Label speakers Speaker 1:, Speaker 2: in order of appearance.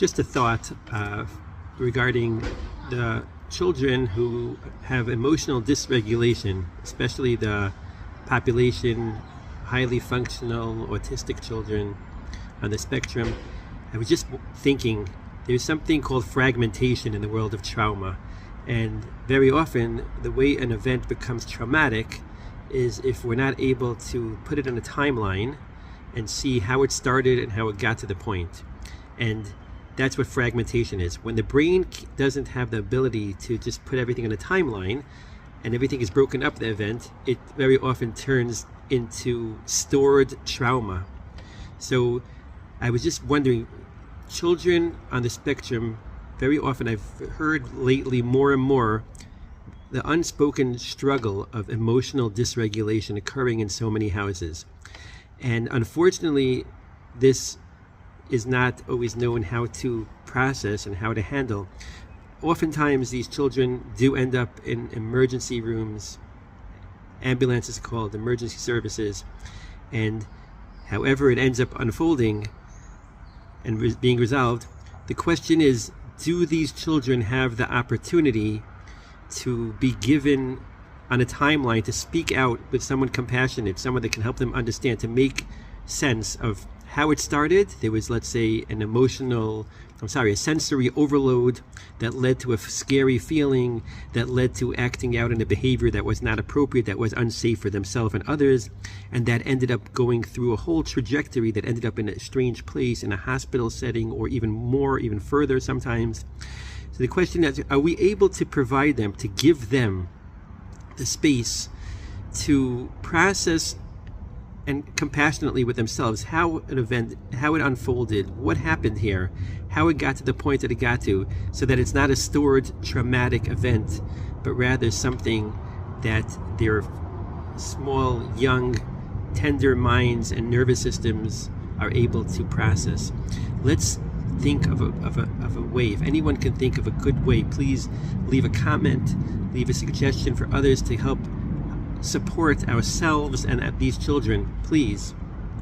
Speaker 1: Just a thought regarding the children who have emotional dysregulation, especially the population highly functional autistic children on the spectrum. I was just thinking there's something called fragmentation in the world of trauma, and very often the way an event becomes traumatic is if we're not able to put it on a timeline and see how it started and how it got to the point. And that's what fragmentation is. When the brain doesn't have the ability to just put everything on a timeline and everything is broken up, the event, it very often turns into stored trauma. So I was just wondering, children on the spectrum, very often I've heard lately more and more the unspoken struggle of emotional dysregulation occurring in so many houses. And unfortunately, this is not always known how to process and how to handle. Oftentimes these children do end up in emergency rooms, ambulances called emergency services, and however it ends up unfolding and being resolved, the question is, do these children have the opportunity to be given on a timeline to speak out with someone compassionate, someone that can help them understand, to make sense of how it started? There was, let's say, a sensory overload that led to a scary feeling, that led to acting out in a behavior that was not appropriate, that was unsafe for themselves and others, and that ended up going through a whole trajectory that ended up in a strange place, in a hospital setting, or even further sometimes. So the question is, are we able to provide them, to give them the space to process and compassionately with themselves how an event, how it unfolded, what happened here, how it got to the point that it got to, so that it's not a stored traumatic event, but rather something that their small, young, tender minds and nervous systems are able to process. Let's think of a way. If anyone can think of a good way, please leave a comment, leave a suggestion for others to help support ourselves and these children, please.